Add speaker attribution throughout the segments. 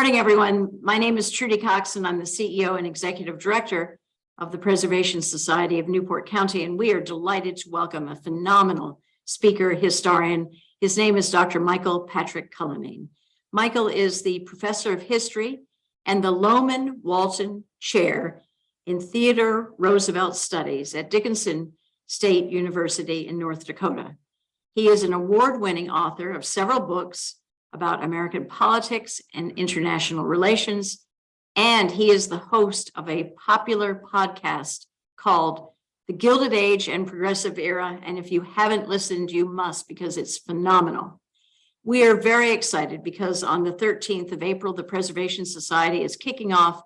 Speaker 1: morning, everyone. My name is Trudy Coxe, and I'm the CEO and Executive Director of the Preservation Society of Newport County, and we are delighted to welcome a phenomenal speaker, historian. His name is Dr. Michael Patrick Cullinane. Michael is the Professor of History and the Lowman Walton Chair in Theodore Roosevelt Studies at Dickinson State University in North Dakota. He is an award-winning author of several books about American politics and international relations, and he is the host of a popular podcast called The Gilded Age and Progressive Era, and if you haven't listened, you must, because it's phenomenal. We are very excited because on the 13th of April, the Preservation Society is kicking off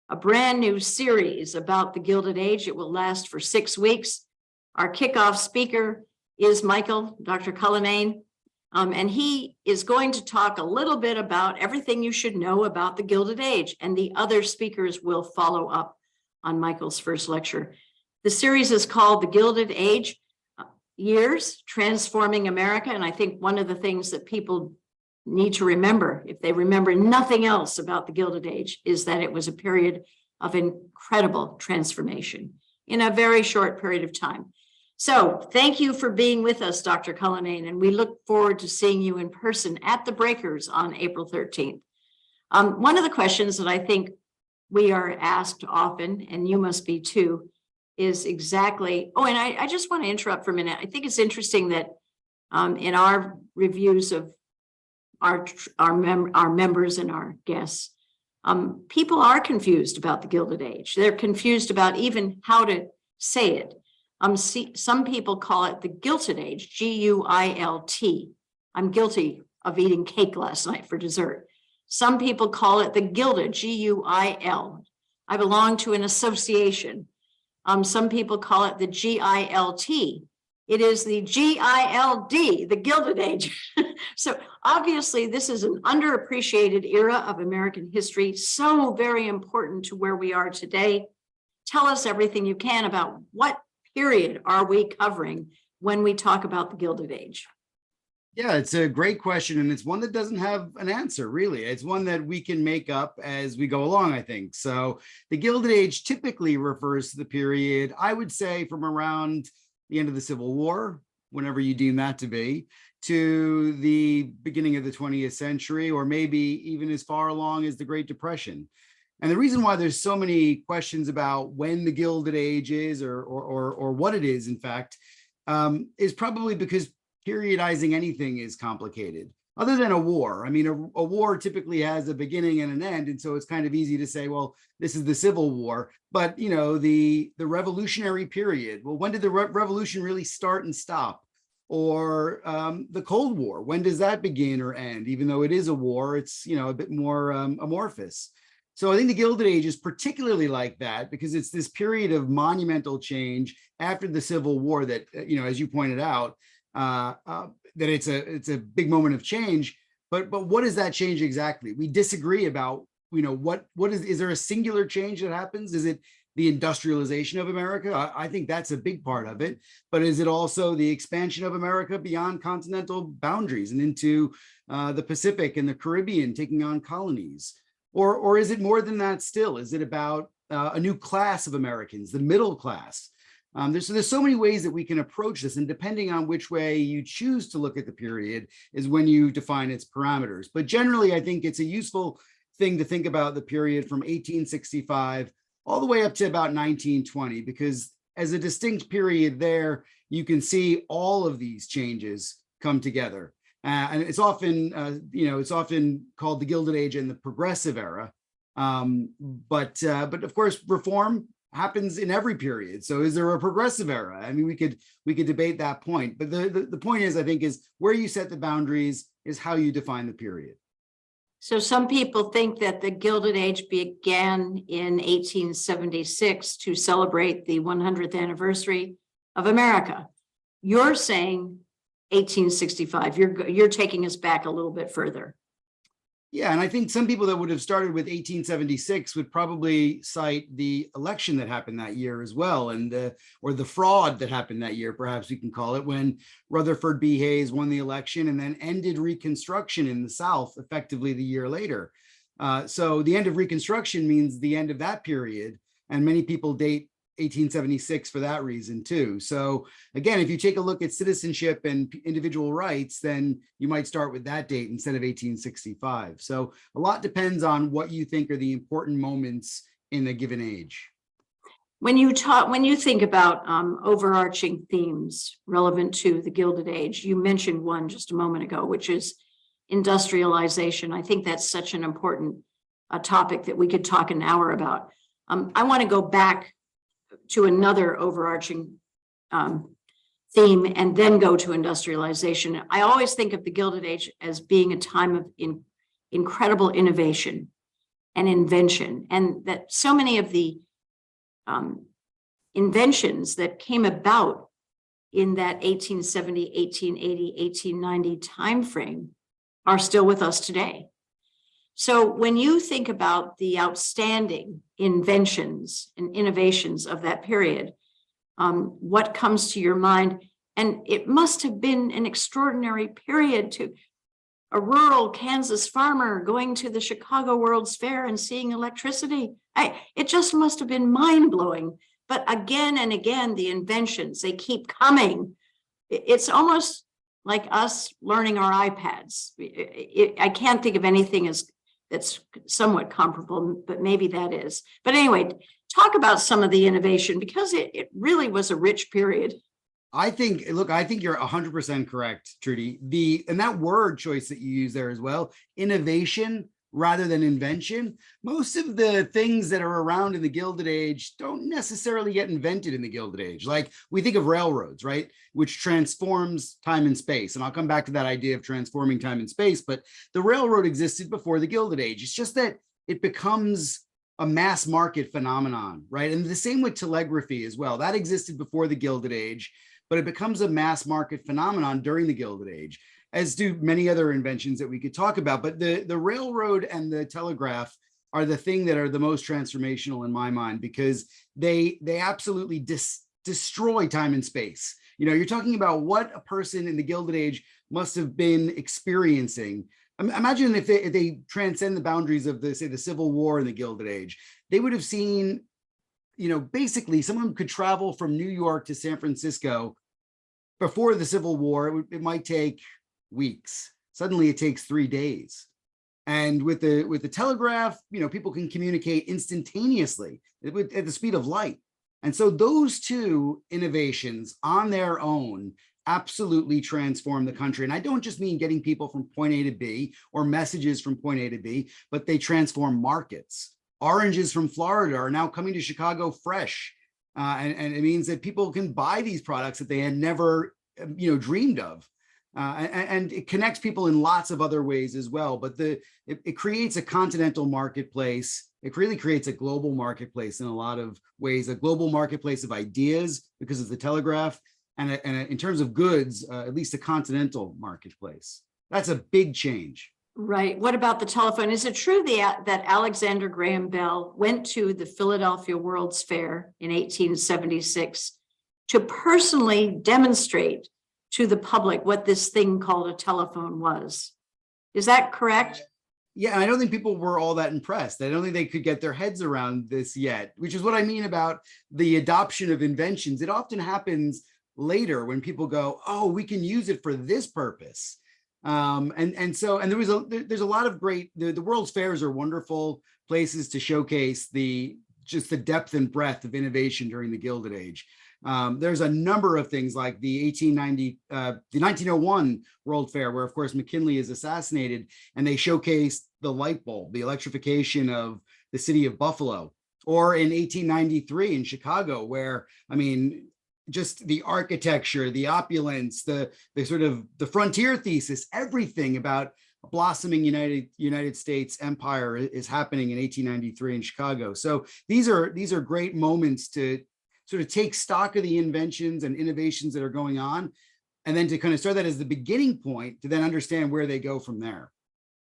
Speaker 1: a brand new series about the Gilded Age. It will last for 6 weeks. Our kickoff speaker is Michael, Dr. Cullinane, and he is going to talk a little bit about everything you should know about the Gilded Age, and the other speakers will follow up on Michael's first lecture. The series is called The Gilded Age Years, Transforming America, and I think one of the things that people need to remember, if they remember nothing else about the Gilded Age, is that it was a period of incredible transformation in a very short period of time. So thank you for being with us, Dr. Cullinane, and we look forward to seeing you in person at the Breakers on April 13th. One of the questions that I think we are asked often, and you must be too, is exactly, and I just want to interrupt for a minute. I think it's interesting that in our reviews of our members and our guests, people are confused about the Gilded Age. They're confused about even how to say it. Some people call it the Gilded Age, G-U-I-L-T. I'm guilty of eating cake last night for dessert. Some people call it the Gilded, G-U-I-L. I belong to an association. Some people call it the G-I-L-T. It is the G-I-L-D, the Gilded Age. So obviously this is an underappreciated era of American history, so very important to where we are today. Tell us everything you can about what period are we covering when we talk about the Gilded Age?
Speaker 2: Yeah, it's a great question, and it's one that doesn't have an answer, really. It's one that we can make up as we go along, I think. So the Gilded Age typically refers to the period, I would say, from around the end of the Civil War, whenever you deem that to be, to the beginning of the 20th century, or maybe even as far along as the Great Depression. And the reason why there's so many questions about when the Gilded Age is or what it is, in fact, is probably because periodizing anything is complicated. Other than a war, I mean, a war typically has a beginning and an end, and so it's kind of easy to say, well, this is the Civil War. But you know, the Revolutionary period. Well, when did the Revolution really start and stop? Or the Cold War, when does that begin or end? Even though it is a war, it's a bit more amorphous. So I think the Gilded Age is particularly like that because it's this period of monumental change after the Civil War that, as you pointed out, that it's a big moment of change. But what is that change exactly? We disagree about, what is there a singular change that happens? Is it the industrialization of America? I think that's a big part of it. But is it also the expansion of America beyond continental boundaries and into the Pacific and the Caribbean, taking on colonies? Or is it more than that still? Is it about a new class of Americans, the middle class? There's so many ways that we can approach this, and depending on which way you choose to look at the period is when you define its parameters. But generally, I think it's a useful thing to think about the period from 1865 all the way up to about 1920, because as a distinct period there, you can see all of these changes come together. And it's often, it's often called the Gilded Age and the Progressive Era. But of course, reform happens in every period. So is there a progressive era? I mean, we could debate that point. But the point is, I think, is where you set the boundaries is how you define the period.
Speaker 1: So some people think that the Gilded Age began in 1876 to celebrate the 100th anniversary of America. You're saying 1865. You're taking us back a little bit further.
Speaker 2: Yeah, and I think some people that would have started with 1876 would probably cite the election that happened that year as well, and or the fraud that happened that year, perhaps we can call it, when Rutherford B. Hayes won the election and then ended Reconstruction in the South effectively the year later. So the end of Reconstruction means the end of that period, and many people date 1876 for that reason too. So again, if you take a look at citizenship and individual rights, then you might start with that date instead of 1865. So a lot depends on what you think are the important moments in a given age.
Speaker 1: When you think about overarching themes relevant to the Gilded Age, you mentioned one just a moment ago, which is industrialization. I think that's such an important topic that we could talk an hour about. I want to go back to another overarching theme and then go to industrialization. I always think of the Gilded Age as being a time of incredible innovation and invention, and that so many of the inventions that came about in that 1870, 1880, 1890 timeframe are still with us today. So when you think about the outstanding inventions and innovations of that period, what comes to your mind? And it must have been an extraordinary period to a rural Kansas farmer going to the Chicago World's Fair and seeing electricity. It just must have been mind-blowing. But again and again, the inventions, they keep coming. It's almost like us learning our iPads. I can't think of anything that's somewhat comparable, but maybe that is. But anyway, talk about some of the innovation, because it really was a rich period.
Speaker 2: I think you're 100% correct, Trudy. And that word choice that you use there as well, innovation rather than invention. Most of the things that are around in the Gilded Age don't necessarily get invented in the Gilded Age. Like we think of railroads, right? Which transforms time and space. And I'll come back to that idea of transforming time and space, but the railroad existed before the Gilded Age. It's just that it becomes a mass market phenomenon, right? And the same with telegraphy as well. That existed before the Gilded Age, but it becomes a mass market phenomenon during the Gilded Age, as do many other inventions that we could talk about. But the railroad and the telegraph are the thing that are the most transformational in my mind, because they absolutely destroy time and space. You know, you're talking about what a person in the Gilded Age must have been experiencing. Imagine if they transcend the boundaries of the Civil War in the Gilded Age. They would have seen, you know, basically someone could travel from New York to San Francisco before the Civil War. It might take weeks. Suddenly it takes 3 days. And with the telegraph, you know, people can communicate instantaneously at the speed of light. And so those two innovations on their own absolutely transform the country. And I don't just mean getting people from point A to B or messages from point A to B, but they transform markets. Oranges from Florida are now coming to Chicago fresh. And it means that people can buy these products that they had never, dreamed of. And it connects people in lots of other ways as well. But it creates a continental marketplace. It really creates a global marketplace in a lot of ways, a global marketplace of ideas because of the telegraph, and in terms of goods, at least a continental marketplace. That's a big change.
Speaker 1: Right. What about the telephone? Is it true that Alexander Graham Bell went to the Philadelphia World's Fair in 1876 to personally demonstrate to the public what this thing called a telephone was? Is that correct?
Speaker 2: Yeah, I don't think people were all that impressed. I don't think they could get their heads around this yet, which is what I mean about the adoption of inventions. It often happens later when people go, oh, we can use it for this purpose. There's a lot of great, the World's Fairs are wonderful places to showcase just the depth and breadth of innovation during the Gilded Age. There's a number of things like the 1901 World Fair, where of course McKinley is assassinated, and they showcased the light bulb, the electrification of the city of Buffalo, or in 1893 in Chicago, where, just the architecture, the opulence, the sort of the frontier thesis, everything about a blossoming United States empire is happening in 1893 in Chicago. So these are great moments to sort of take stock of the inventions and innovations that are going on, and then to kind of start that as the beginning point to then understand where they go from there.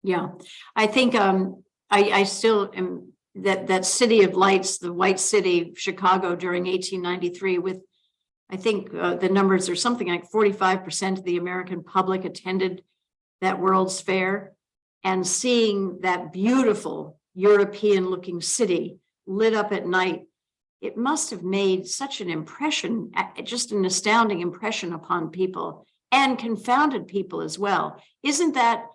Speaker 1: Yeah, I think I still am that city of lights, the White City, Chicago during 1893, with I think the numbers are something like 45% of the American public attended that World's Fair. and seeing that beautiful European looking city lit up at night, it must have made such an impression, just an astounding impression upon people, and confounded people as well. Isn't that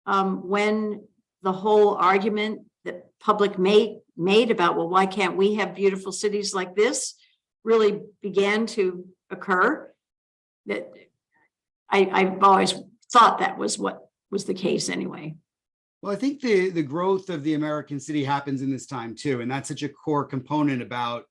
Speaker 1: when the whole argument that public made about, well, why can't we have beautiful cities like this, really began to occur? That I've always thought that was what was the case anyway.
Speaker 2: Well, I think the growth of the American city happens in this time too, and that's such a core component about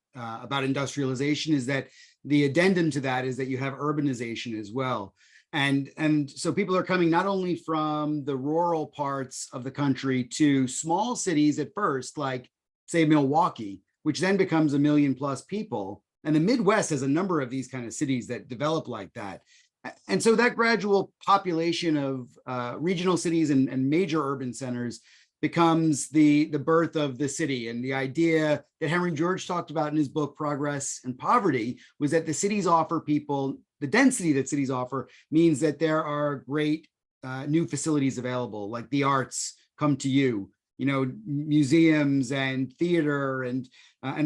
Speaker 2: industrialization, is that the addendum to that is that you have urbanization as well. And so people are coming not only from the rural parts of the country to small cities at first, like say Milwaukee, which then becomes 1 million plus people. And the Midwest has a number of these kind of cities that develop like that. And so that gradual population of regional cities and major urban centers becomes the birth of the city. And the idea that Henry George talked about in his book, Progress and Poverty, was that the cities offer people, the density that cities offer means that there are great new facilities available, like the arts come to you, museums and theater and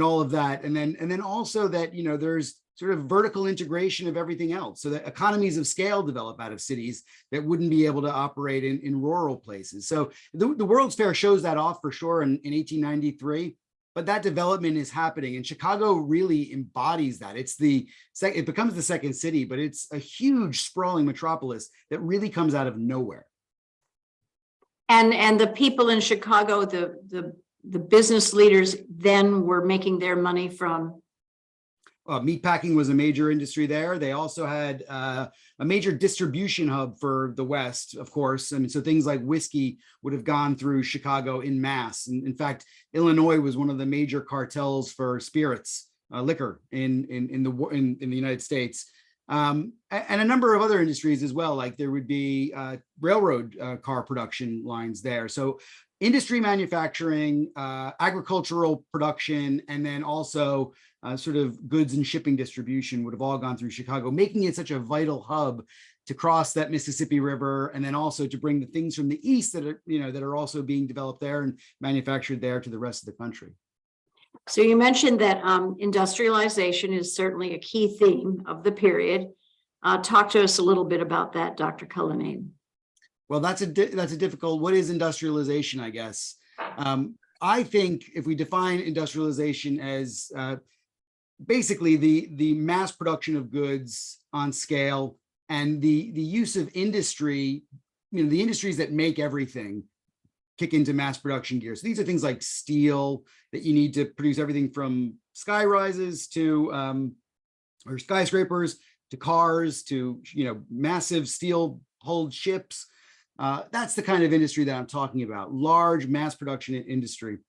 Speaker 2: all of that. And then also that, there's sort of vertical integration of everything else, so that economies of scale develop out of cities that wouldn't be able to operate in rural places. So the World's Fair shows that off for sure in 1893, but that development is happening, and Chicago really embodies that. It becomes the second city, but it's a huge sprawling metropolis that really comes out of nowhere.
Speaker 1: And the people in Chicago, the business leaders then were making their money from.
Speaker 2: Meatpacking was a major industry there. They also had a major distribution hub for the West, of course. I mean, so things like whiskey would have gone through Chicago in mass. And in fact, Illinois was one of the major cartels for spirits, liquor in the United States. And a number of other industries as well, like there would be railroad car production lines there. So industry, manufacturing, agricultural production, and then also sort of goods and shipping distribution would have all gone through Chicago, making it such a vital hub to cross that Mississippi River, and then also to bring the things from the east that are also being developed there and manufactured there to the rest of the country.
Speaker 1: So you mentioned that industrialization is certainly a key theme of the period. Talk to us a little bit about that, Dr. Cullinane.
Speaker 2: Well, that's a difficult. What is industrialization? I guess I think if we define industrialization as basically the mass production of goods on scale and the use of industry, the industries that make everything kick into mass production gear. So these are things like steel that you need to produce everything from sky rises to or skyscrapers to cars to massive steel hulled ships. That's the kind of industry that I'm talking about, large mass production industry.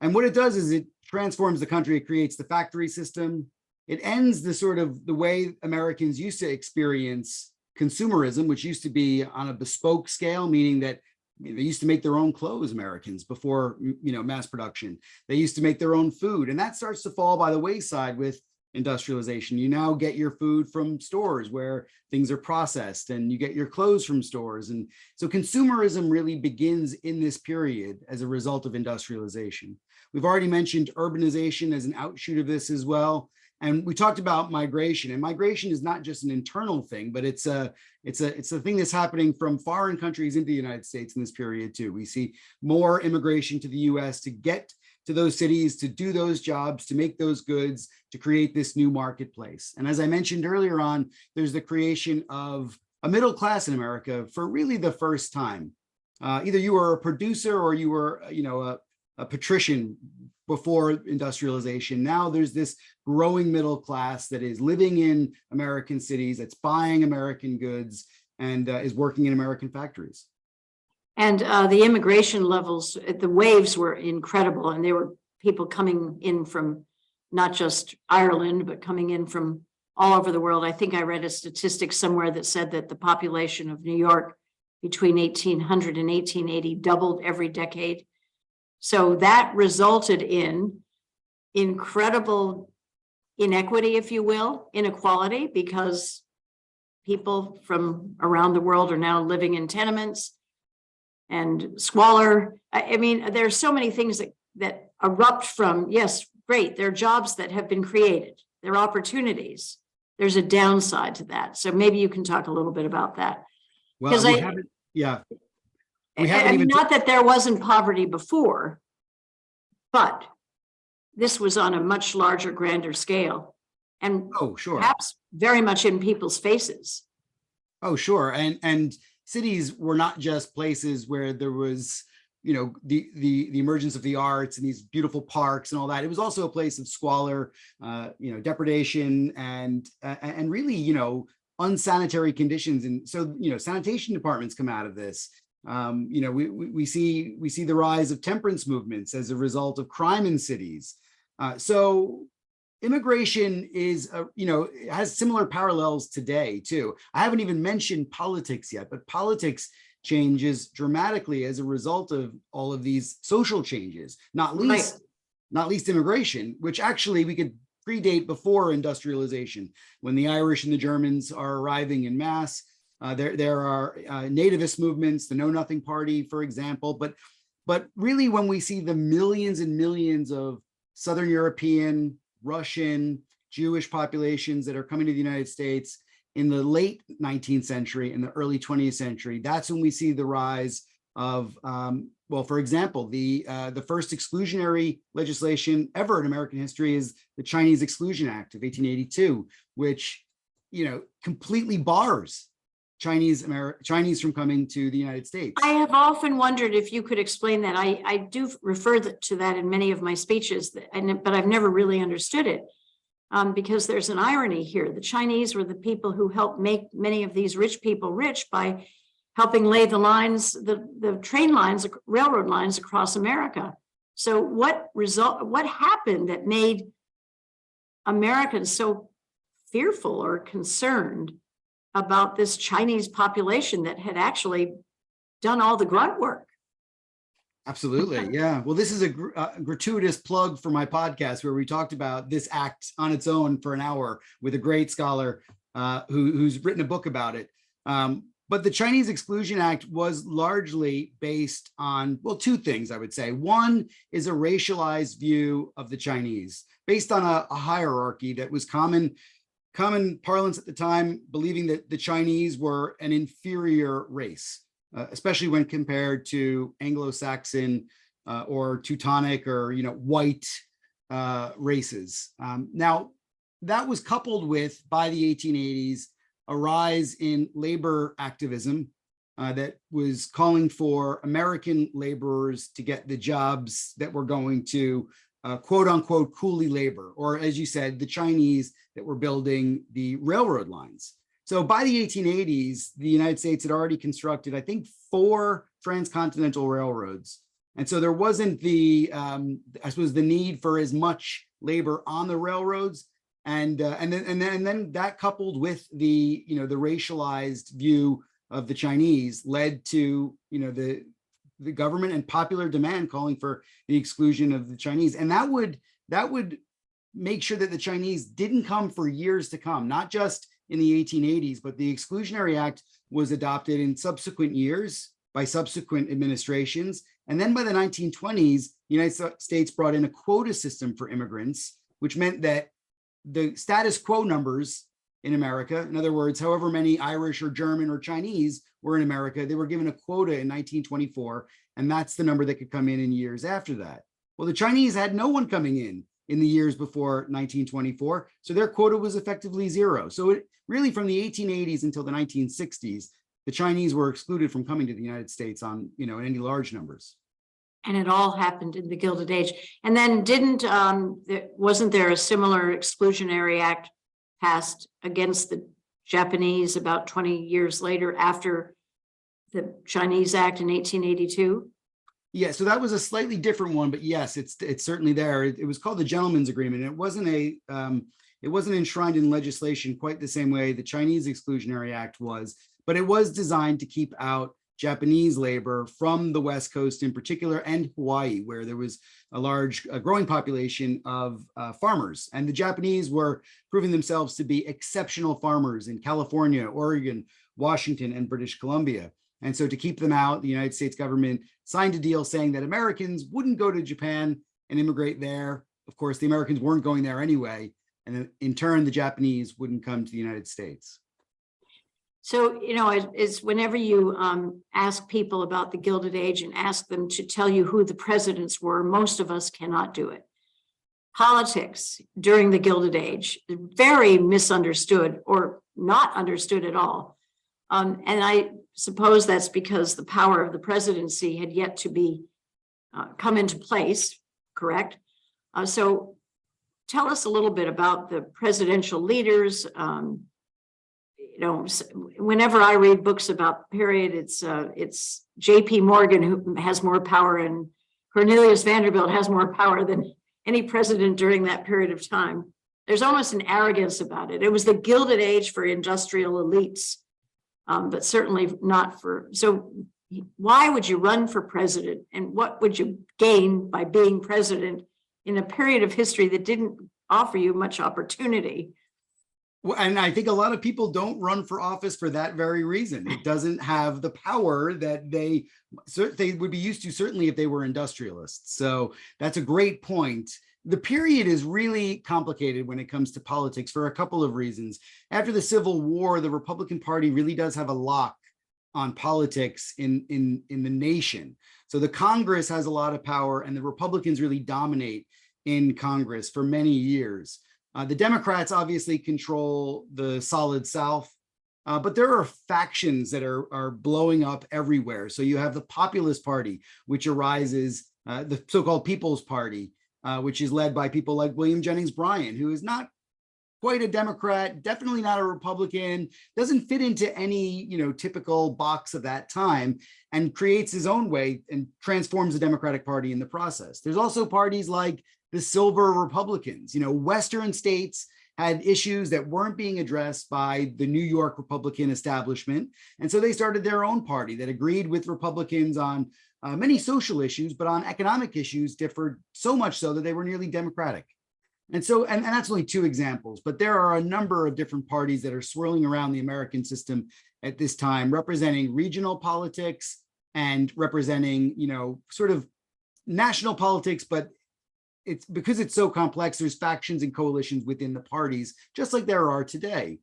Speaker 2: And what it does is it transforms the country. It creates the factory system. It ends the way Americans used to experience consumerism, which used to be on a bespoke scale, meaning that they used to make their own clothes, Americans, before mass production. They used to make their own food, and that starts to fall by the wayside with industrialization. You now get your food from stores where things are processed, and you get your clothes from stores. And so consumerism really begins in this period as a result of industrialization. We've already mentioned urbanization as an outshoot of this as well. And we talked about migration, and migration is not just an internal thing, but it's a thing that's happening from foreign countries into the United States in this period too. We see more immigration to the US to get to those cities, to do those jobs, to make those goods, to create this new marketplace. And as I mentioned earlier on, there's the creation of a middle class in America for really the first time. Either you were a producer or you were, a patrician before industrialization. Now there's this growing middle class that is living in American cities, that's buying American goods, and is working in American factories.
Speaker 1: And the immigration levels, the waves were incredible. And there were people coming in from not just Ireland, but coming in from all over the world. I think I read a statistic somewhere that said that the population of New York between 1800 and 1880 doubled every decade. So that resulted in incredible inequity, if you will, inequality, because people from around the world are now living in tenements. and squalor. I mean, there are so many things that erupt from, yes, great, there are jobs that have been created, there are opportunities. There's a downside to that. So maybe you can talk a little bit about that.
Speaker 2: Well,
Speaker 1: Because
Speaker 2: we haven't, yeah. We haven't even
Speaker 1: not that there wasn't poverty before, but this was on a much larger, grander scale, and
Speaker 2: oh, sure.
Speaker 1: perhaps very much in people's faces.
Speaker 2: Oh, sure. And cities were not just places where there was, you know, the emergence of the arts and these beautiful parks and all that. It was also a place of squalor, you know, depredation and really, you know, unsanitary conditions. And so, you know, sanitation departments come out of this. You know, we see the rise of temperance movements as a result of crime in cities. So immigration is, you know, has similar parallels today too. I haven't even mentioned politics yet, but politics changes dramatically as a result of all of these social changes, not least immigration, which actually we could predate before industrialization, when the Irish and the Germans are arriving in mass. There are nativist movements, the Know Nothing Party, for example, but really when we see the millions and millions of Southern European, Russian, Jewish populations that are coming to the United States in the late 19th century and the early 20th century, that's when we see the rise of, well, for example, the first exclusionary legislation ever in American history is the Chinese Exclusion Act of 1882, which, you know, completely bars Chinese from coming to the United States.
Speaker 1: I have often wondered if you could explain that. I do refer to that in many of my speeches, but I've never really understood it. Because there's an irony here. The Chinese were the people who helped make many of these rich people rich by helping lay the lines, the train lines, railroad lines across America. So what happened that made Americans so fearful or concerned about this Chinese population that had actually done all the grunt work?
Speaker 2: Absolutely. Yeah. Well, this is a gratuitous plug for my podcast where we talked about this act on its own for an hour with a great scholar who's written a book about it. But the Chinese Exclusion Act was largely based on, well, two things, I would say. One is a racialized view of the Chinese based on a hierarchy that was common parlance at the time, believing that the Chinese were an inferior race. Especially when compared to Anglo-Saxon or Teutonic or, you know, white races. Now, that was coupled with, by the 1880s, a rise in labor activism that was calling for American laborers to get the jobs that were going to quote unquote coolie labor, or as you said, the Chinese that were building the railroad lines. So by the 1880s, the United States had already constructed, I think, 4 transcontinental railroads. And so there wasn't the, I suppose, the need for as much labor on the railroads. And then that coupled with the, you know, the racialized view of the Chinese led to, you know, the government and popular demand calling for the exclusion of the Chinese. And that would make sure that the Chinese didn't come for years to come, not just in the 1880s, but the Exclusionary Act was adopted in subsequent years by subsequent administrations. And then by the 1920s, the United States brought in a quota system for immigrants, which meant that the status quo numbers in America, in other words, however many Irish or German or Chinese were in America, they were given a quota in 1924, and that's the number that could come in years after that. Well, the Chinese had no one coming in the years before 1924, so their quota was effectively 0. So it really, from the 1880s until the 1960s, the Chinese were excluded from coming to the United States on, you know, in any large numbers.
Speaker 1: And it all happened in the Gilded Age. And then wasn't there a similar exclusionary act passed against the Japanese about 20 years later after the Chinese Act in 1882?
Speaker 2: Yeah, so that was a slightly different one, but yes, it's certainly there. It was called the Gentleman's Agreement. It wasn't enshrined in legislation quite the same way the Chinese Exclusionary Act was, but it was designed to keep out Japanese labor from the West Coast in particular, and Hawaii, where there was a growing population of farmers. And the Japanese were proving themselves to be exceptional farmers in California, Oregon, Washington, and British Columbia. And so to keep them out, the United States government signed a deal saying that Americans wouldn't go to Japan and immigrate there. Of course, the Americans weren't going there anyway. And in turn, the Japanese wouldn't come to the United States.
Speaker 1: So, it's whenever you ask people about the Gilded Age and ask them to tell you who the presidents were, most of us cannot do it. Politics during the Gilded Age, very misunderstood or not understood at all. And I suppose that's because the power of the presidency had yet to be come into place, correct? So tell us a little bit about the presidential leaders. Whenever I read books about the period, it's J.P. Morgan who has more power, and Cornelius Vanderbilt has more power than any president during that period of time. There's almost an arrogance about it. It was the Gilded Age for industrial elites, but certainly not for. So why would you run for president, and what would you gain by being president in a period of history that didn't offer you much opportunity?
Speaker 2: Well, and I think a lot of people don't run for office for that very reason. It doesn't have the power that they would be used to, certainly if they were industrialists. So that's a great point. The period is really complicated when it comes to politics for a couple of reasons. After the Civil War, the Republican Party really does have a lock on politics in the nation. So the Congress has a lot of power, and the Republicans really dominate in Congress for many years. The Democrats obviously control the solid South, but there are factions that are blowing up everywhere. So you have the Populist Party, which arises, the so-called People's Party, which is led by people like William Jennings Bryan, who is not quite a Democrat, definitely not a Republican, doesn't fit into any typical box of that time, and creates his own way and transforms the Democratic Party in the process. There's also parties like the Silver Republicans. Western states had issues that weren't being addressed by the New York Republican establishment. And so they started their own party that agreed with Republicans on many social issues, but on economic issues differed so much so that they were nearly democratic. And so, and that's only two examples, but there are a number of different parties that are swirling around the American system at this time, representing regional politics and representing, sort of national politics, but it's because it's so complex, there's factions and coalitions within the parties, just like there are today.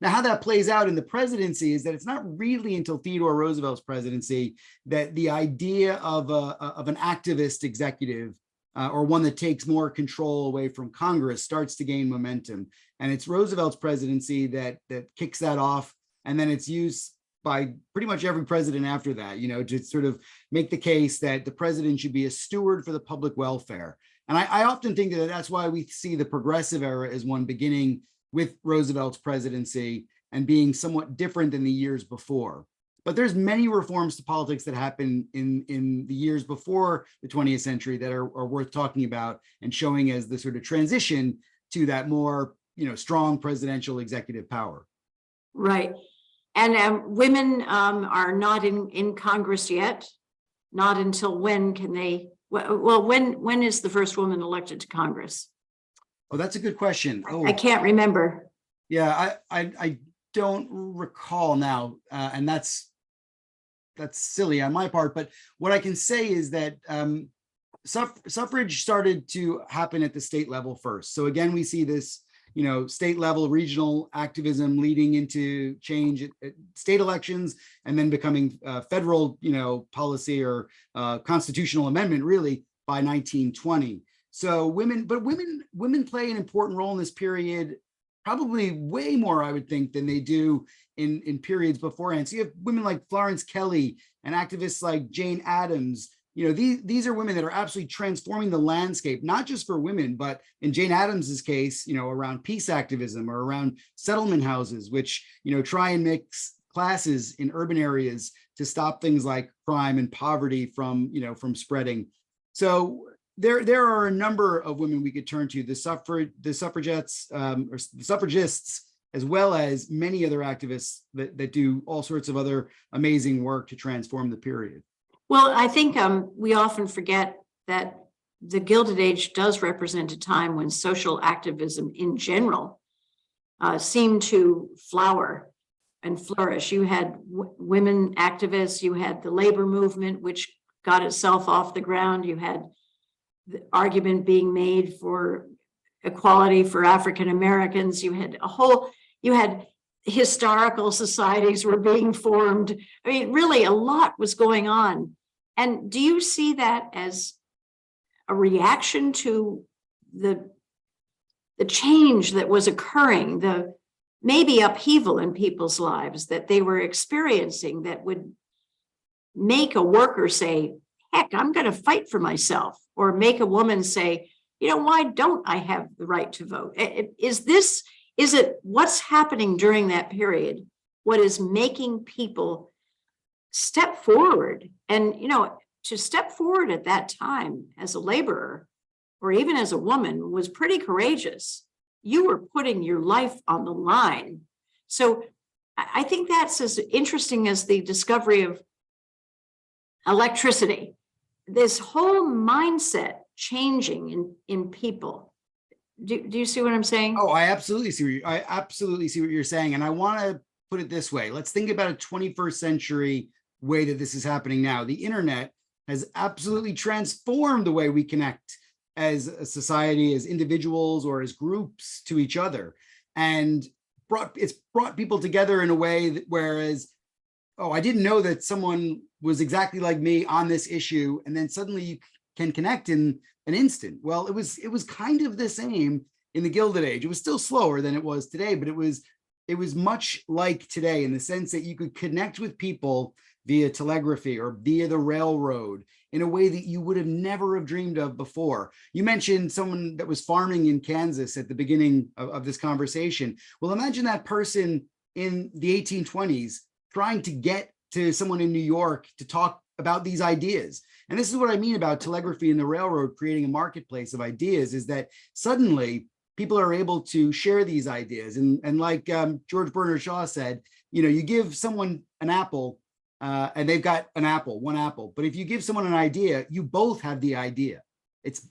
Speaker 2: Now, how that plays out in the presidency is that it's not really until Theodore Roosevelt's presidency that the idea of an activist executive or one that takes more control away from Congress starts to gain momentum. And it's Roosevelt's presidency that kicks that off. And then it's used by pretty much every president after that, to sort of make the case that the president should be a steward for the public welfare. And I often think that that's why we see the progressive era as one beginning with Roosevelt's presidency and being somewhat different than the years before. But there's many reforms to politics that happen in the years before the 20th century that are worth talking about and showing as the sort of transition to that more, strong presidential executive power.
Speaker 1: Right. And women are not in Congress yet. Not until when can they? Well, when is the first woman elected to Congress?
Speaker 2: Oh, that's a good question. Oh,
Speaker 1: I can't remember.
Speaker 2: Yeah, I don't recall now, and that's silly on my part. But what I can say is that suffrage started to happen at the state level first. So again, we see this, state level regional activism leading into change at state elections, and then becoming federal, policy or constitutional amendment really by 1920. So women play an important role in this period, probably way more, I would think, than they do in periods beforehand. So you have women like Florence Kelley and activists like Jane Addams. These are women that are absolutely transforming the landscape, not just for women, but in Jane Addams's case, around peace activism or around settlement houses, which, try and mix classes in urban areas to stop things like crime and poverty from spreading. So there are a number of women we could turn to, the suffragettes or the suffragists, as well as many other activists that do all sorts of other amazing work to transform the period.
Speaker 1: Well, I think we often forget that the Gilded Age does represent a time when social activism in general seemed to flower. and flourish. You had women activists, you had the labor movement, which got itself off the ground. You had the argument being made for equality for African Americans. You had historical societies were being formed. I mean, really a lot was going on. And do you see that as a reaction to the change that was occurring, the maybe upheaval in people's lives that they were experiencing that would make a worker say, heck, I'm going to fight for myself, or make a woman say, why don't I have the right to vote? Is it what's happening during that period, what is making people step forward? And, to step forward at that time as a laborer, or even as a woman, was pretty courageous. You were putting your life on the line. So I think that's as interesting as the discovery of electricity. This whole mindset changing in people. Do you see what I'm saying?
Speaker 2: Oh, I absolutely see what you're saying. And I want to put it this way. Let's think about a 21st century way that this is happening now. The internet has absolutely transformed the way we connect as a society, as individuals, or as groups to each other. And it's brought people together in a way that, whereas, oh, I didn't know that someone was exactly like me on this issue, and then suddenly you can connect in an instant. Well, it was kind of the same in the Gilded Age. It was still slower than it was today, but it was much like today in the sense that you could connect with people via telegraphy or via the railroad in a way that you would have never have dreamed of before. You mentioned someone that was farming in Kansas at the beginning of this conversation. Well, imagine that person in the 1820s trying to get to someone in New York to talk about these ideas. And this is what I mean about telegraphy and the railroad creating a marketplace of ideas, is that suddenly people are able to share these ideas. And like George Bernard Shaw said, you give someone an apple and they've got one apple. But if you give someone an idea, you both have the idea. It's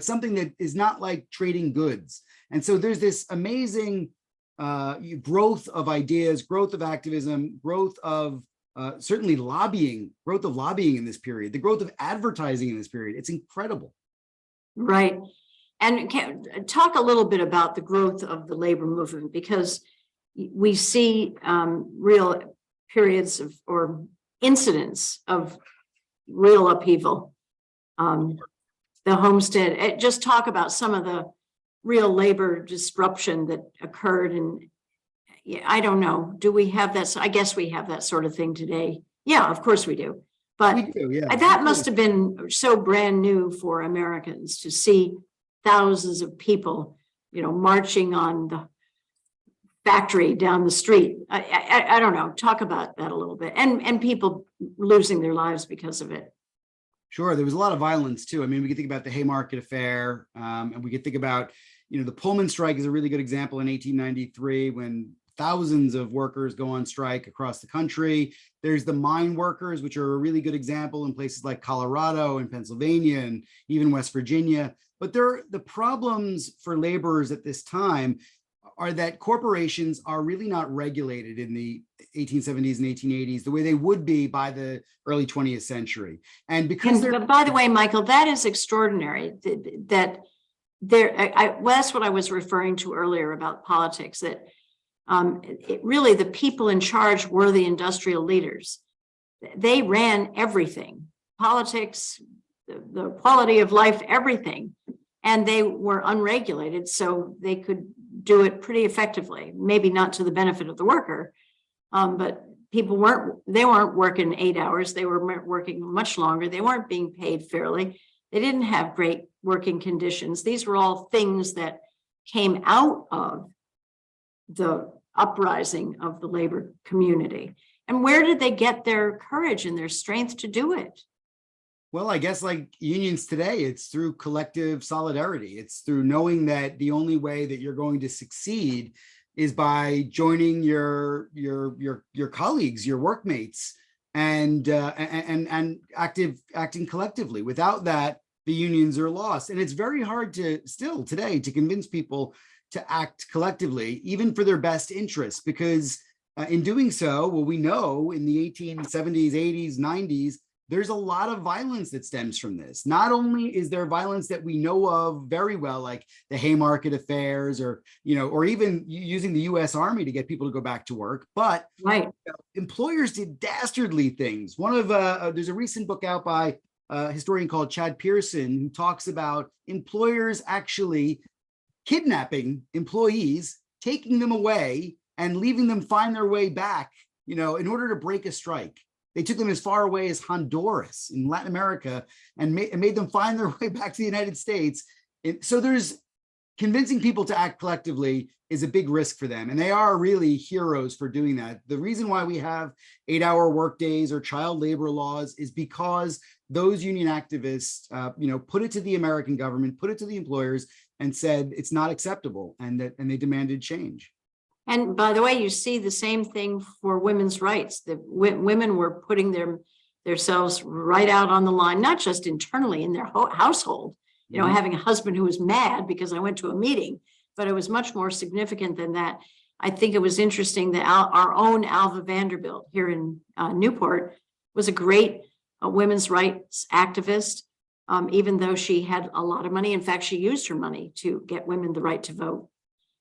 Speaker 2: something that is not like trading goods. And so there's this amazing growth of ideas, growth of activism, growth of certainly growth of lobbying in this period, the growth of advertising in this period. It's incredible.
Speaker 1: Right. And talk a little bit about the growth of the labor movement, because we see real periods of, or incidents of real upheaval. The homestead, just talk about some of the real labor disruption that occurred. And I don't know, do we have that? I guess we have that sort of thing today. Yeah, of course we do. But
Speaker 2: We do, yeah.
Speaker 1: that must have been so brand new for Americans to see thousands of people, marching on the factory down the street. I don't know, talk about that a little bit, and people losing their lives because of it.
Speaker 2: Sure, there was a lot of violence too. I mean, we could think about the Haymarket Affair, and we could think about, the Pullman Strike is a really good example in 1893 when thousands of workers go on strike across the country. There's the mine workers, which are a really good example in places like Colorado and Pennsylvania and even West Virginia. But the problems for laborers at this time are that corporations are really not regulated in the 1870s and 1880s the way they would be by the early 20th century. And because
Speaker 1: by the way, Michael, that is extraordinary. Well, that's what I was referring to earlier about politics, that really the people in charge were the industrial leaders. They ran everything, politics, the quality of life, everyththing. And they were unregulated, so they could do it pretty effectively, maybe not to the benefit of the worker, but people weren't working 8 hours. They were working much longer. They weren't being paid fairly. They didn't have great working conditions. These were all things that came out of the uprising of the labor community. And where did they get their courage and their strength to do it?
Speaker 2: Well, I guess like unions today, it's through collective solidarity. It's through knowing that the only way that you're going to succeed is by joining your colleagues, your workmates, and acting collectively. Without that, the unions are lost. And it's very hard still today to convince people to act collectively, even for their best interests, because in doing so, well, we know in the 1870s, 80s, 90s, there's a lot of violence that stems from this. Not only is there violence that we know of very well, like the Haymarket affairs, or or even using the U.S. Army to get people to go back to work, but
Speaker 1: Right.
Speaker 2: employers did dastardly things. There's a recent book out by a historian called Chad Pearson who talks about employers actually kidnapping employees, taking them away, and leaving them find their way back, in order to break a strike. They took them as far away as Honduras in Latin America and made them find their way back to the United States. So there's convincing people to act collectively is a big risk for them. And they are really heroes for doing that. The reason why we have 8-hour workdays or child labor laws is because those union activists, put it to the American government, put it to the employers, and said it's not acceptable, and they demanded change.
Speaker 1: And by the way, you see the same thing for women's rights. The women were putting themselves right out on the line, not just internally in their household, having a husband who was mad because I went to a meeting, but it was much more significant than that. I think it was interesting that our own Alva Vanderbilt here in Newport was a great women's rights activist, even though she had a lot of money. In fact, she used her money to get women the right to vote.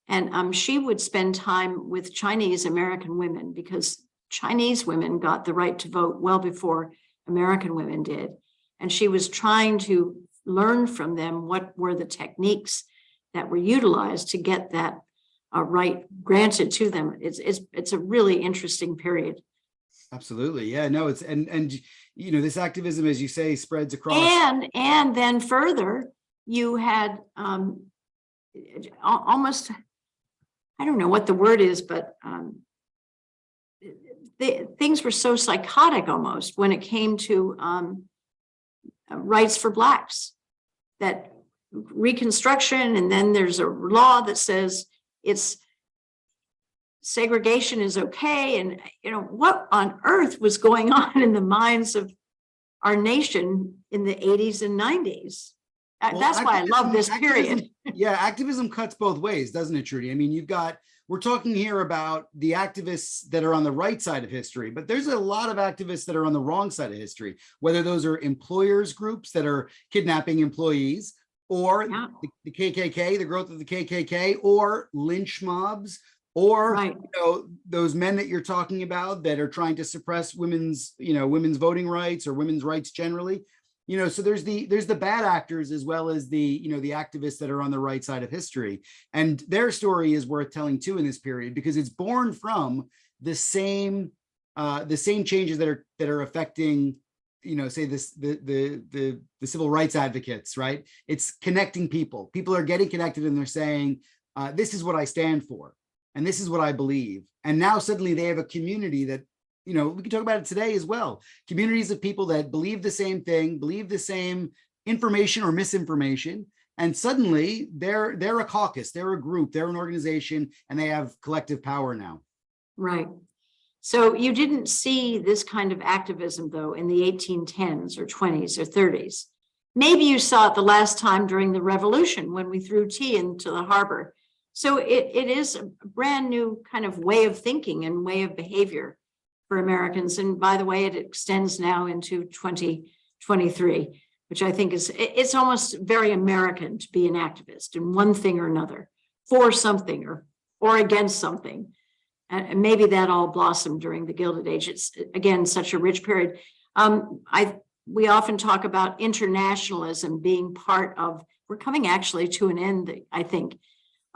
Speaker 1: And she would spend time with Chinese American women because Chinese women got the right to vote well before American women did. And she was trying to learn from them what were the techniques that were utilized to get that right granted to them. It's a really interesting period.
Speaker 2: Absolutely. Yeah, no, it's and this activism, as you say, spreads across.
Speaker 1: And then further, you had almost, I don't know what the word is, but things were so psychotic almost when it came to rights for Blacks, that Reconstruction, and then there's a law that says segregation is okay. And, what on earth was going on in the minds of our nation in the 80s and 90s?
Speaker 2: Well,
Speaker 1: that's why I love this period.
Speaker 2: Yeah, activism cuts both ways, doesn't it, Trudy? I mean, we're talking here about the activists that are on the right side of history, but there's a lot of activists that are on the wrong side of history, whether those are employers groups that are kidnapping employees, or the KKK, the growth of the KKK, or lynch mobs, or
Speaker 1: right.
Speaker 2: Those men that you're talking about that are trying to suppress women's voting rights or women's rights generally. So there's the bad actors as well as the activists that are on the right side of history, and their story is worth telling too in this period, because it's born from the same changes that are affecting say the civil rights advocates, right? It's connecting people. People are getting connected and they're saying, this is what I stand for, and this is what I believe. And now suddenly they have a community that, we can talk about it today as well. Communities of people that believe the same thing, believe the same information or misinformation, and suddenly they're a caucus, they're a group, they're an organization, and they have collective power now.
Speaker 1: Right. So you didn't see this kind of activism, though, in the 1810s or 20s or 30s. Maybe you saw it the last time during the Revolution when we threw tea into the harbor. So it is a brand new kind of way of thinking and way of behavior for Americans. And by the way, it extends now into 2023, which I think it's almost very American to be an activist in one thing or another, for something or against something. And maybe that all blossomed during the Gilded Age. It's, again, such a rich period. We often talk about internationalism being part of, we're coming actually to an end, I think.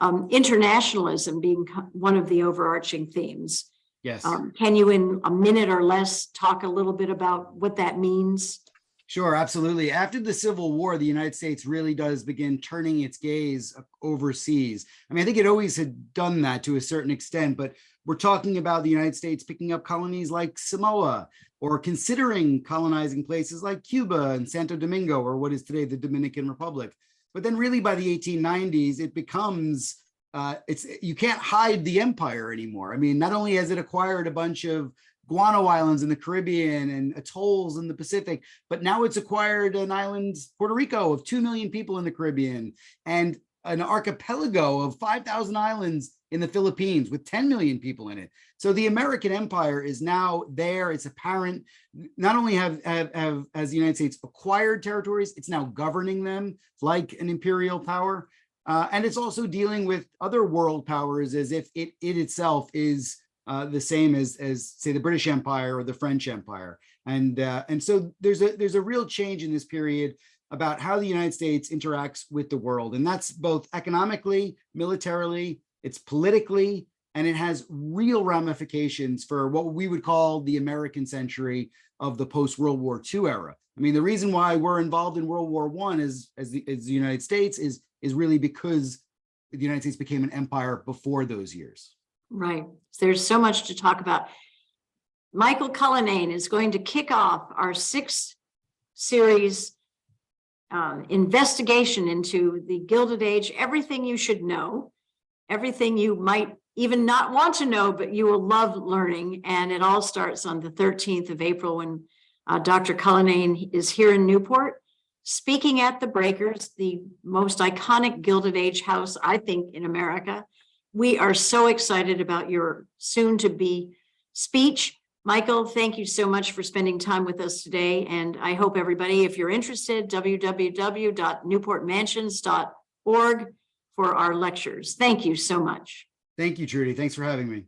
Speaker 1: Internationalism being one of the overarching themes.
Speaker 2: Yes.
Speaker 1: Can you, in a minute or less, talk a little bit about what that means?
Speaker 2: Sure, absolutely. After the Civil War, the United States really does begin turning its gaze overseas. I mean, I think it always had done that to a certain extent, but we're talking about the United States picking up colonies like Samoa, or considering colonizing places like Cuba and Santo Domingo, or what is today the Dominican Republic. But then really by the 1890s, it becomes, you can't hide the empire anymore. I mean, not only has it acquired a bunch of guano islands in the Caribbean and atolls in the Pacific, but now it's acquired an island, Puerto Rico, of 2 million people in the Caribbean, and an archipelago of 5,000 islands in the Philippines with 10 million people in it. So the American empire is now there. It's apparent. Not only has the United States acquired territories, it's now governing them like an imperial power. And it's also dealing with other world powers as if it itself is the same as say the British Empire or the French Empire. And so there's a real change in this period about how the United States interacts with the world. And that's both economically, militarily, it's politically, and it has real ramifications for what we would call the American century of the post-World War II era. I mean, the reason why we're involved in World War I as the United States is really because the United States became an empire before those years.
Speaker 1: Right. There's so much to talk about. Michael Cullinane is going to kick off our 6th series investigation into the Gilded Age, everything you should know, everything you might even not want to know, but you will love learning. And it all starts on the 13th of April when Dr. Cullinane is here in Newport, speaking at the Breakers, the most iconic Gilded Age house, I think, in America. We are so excited about your soon-to-be speech. Michael, thank you so much for spending time with us today. And I hope everybody, if you're interested, www.newportmansions.org for our lectures. Thank you so much.
Speaker 2: Thank you, Trudy. Thanks for having me.